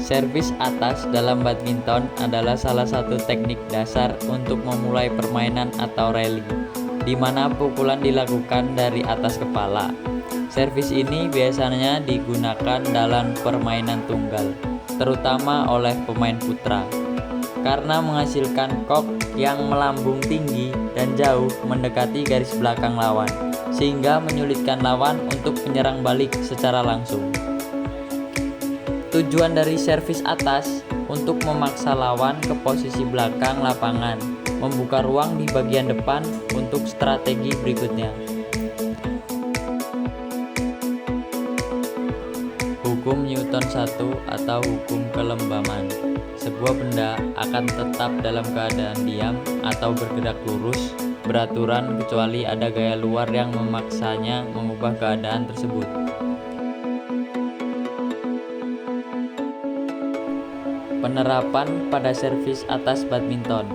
Servis atas dalam badminton adalah salah satu teknik dasar untuk memulai permainan atau rally, di mana pukulan dilakukan dari atas kepala. Servis ini biasanya digunakan dalam permainan tunggal, terutama oleh pemain putra, karena menghasilkan kok yang melambung tinggi dan jauh mendekati garis belakang lawan, sehingga menyulitkan lawan untuk menyerang balik secara langsung. Tujuan dari servis atas untuk memaksa lawan ke posisi belakang lapangan, membuka ruang di bagian depan untuk strategi berikutnya. Hukum Newton 1 atau hukum kelembaman. Sebuah benda akan tetap dalam keadaan diam atau bergerak lurus beraturan kecuali ada gaya luar yang memaksanya mengubah keadaan tersebut. Penerapan pada servis atas badminton.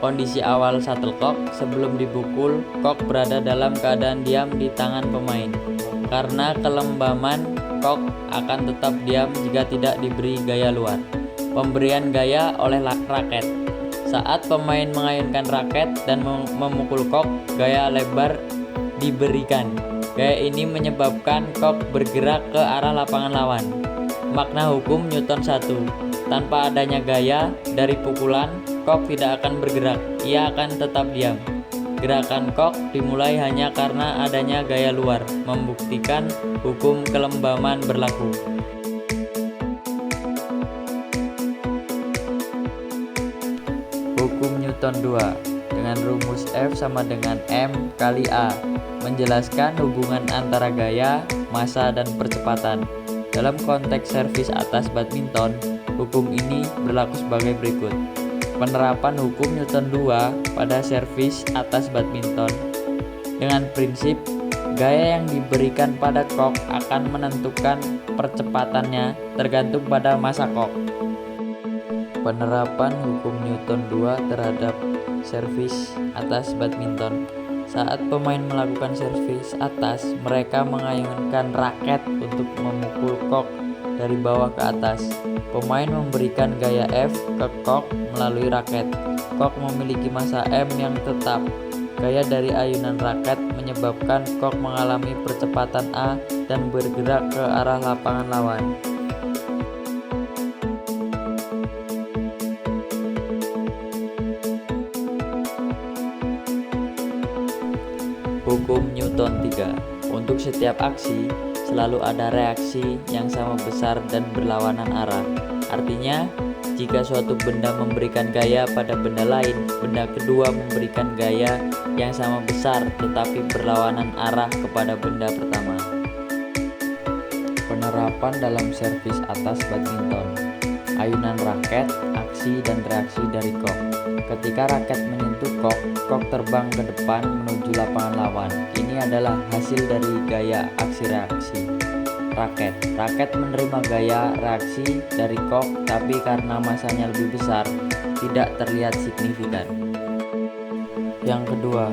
Kondisi awal shuttlecock sebelum dipukul, kok berada dalam keadaan diam di tangan pemain. Karena kelembaman, kok akan tetap diam jika tidak diberi gaya luar. Pemberian gaya oleh raket. Saat pemain mengayunkan raket dan memukul kok, gaya lebar diberikan. Gaya ini menyebabkan kok bergerak ke arah lapangan lawan. Makna hukum Newton 1. Tanpa adanya gaya dari pukulan, kok tidak akan bergerak, ia akan tetap diam. Gerakan kok dimulai hanya karena adanya gaya luar, membuktikan hukum kelembaman berlaku. Hukum Newton 2 dengan rumus F sama dengan M kali A menjelaskan hubungan antara gaya, massa, dan percepatan. Dalam konteks servis atas badminton, hukum ini berlaku sebagai berikut. Penerapan hukum Newton 2 pada servis atas badminton dengan prinsip gaya yang diberikan pada kok akan menentukan percepatannya tergantung pada massa kok. Penerapan hukum Newton 2 terhadap servis atas badminton. Saat pemain melakukan servis atas, mereka mengayunkan raket untuk memukul kok dari bawah ke atas. Pemain memberikan gaya F ke kok melalui raket. Kok memiliki massa M yang tetap. Gaya dari ayunan raket menyebabkan kok mengalami percepatan A dan bergerak ke arah lapangan lawan. Hukum Newton 3. Untuk setiap aksi, selalu ada reaksi yang sama besar dan berlawanan arah. Artinya, jika suatu benda memberikan gaya pada benda lain, benda kedua memberikan gaya yang sama besar tetapi berlawanan arah kepada benda pertama. Penerapan dalam servis atas badminton. Ayunan raket, aksi dan reaksi dari kok. Ketika raket menyentuh kok, kok terbang ke depan menuju lapangan lawan. Ini adalah hasil dari gaya aksi-reaksi raket. Raket menerima gaya reaksi dari kok, tapi karena masanya lebih besar, tidak terlihat signifikan. Yang kedua,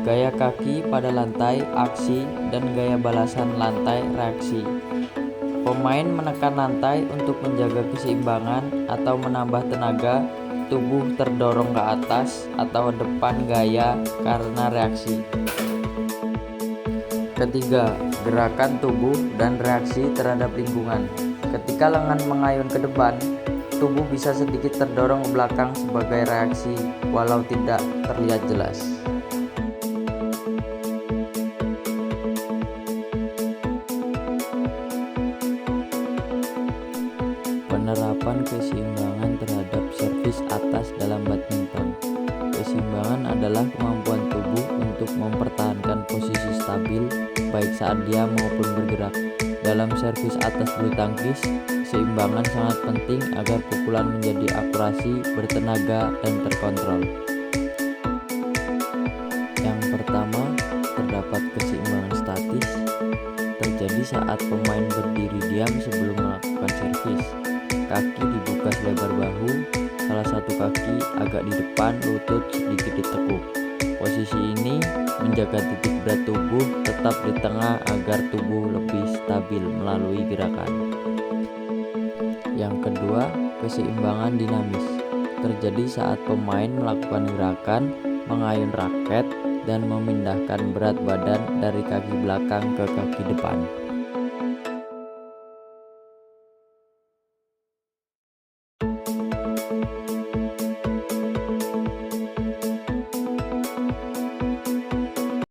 gaya kaki pada lantai, aksi, dan gaya balasan lantai, reaksi. Pemain menekan lantai untuk menjaga keseimbangan atau menambah tenaga, tubuh terdorong ke atas atau depan gaya karena reaksi. Ketiga, gerakan tubuh dan reaksi terhadap lingkungan. Ketika lengan mengayun ke depan, tubuh bisa sedikit terdorong ke belakang sebagai reaksi, walau tidak terlihat jelas. Penerapan keseimbangan terhadap servis atas dalam badminton. Keseimbangan adalah kemampuan tubuh untuk mempertahankan posisi stabil baik saat diam maupun bergerak. Dalam servis atas bulu tangkis, keseimbangan sangat penting agar pukulan menjadi akurasi, bertenaga, dan terkontrol. Yang pertama, terdapat keseimbangan statis. Terjadi saat pemain berdiri diam sebelum melakukan servis. Kaki dibuka selebar bahu, salah satu kaki agak di depan, lutut sedikit ditekuk. Posisi ini menjaga titik berat tubuh tetap di tengah agar tubuh lebih stabil melalui gerakan. Yang kedua, keseimbangan dinamis terjadi saat pemain melakukan gerakan mengayun raket dan memindahkan berat badan dari kaki belakang ke kaki depan.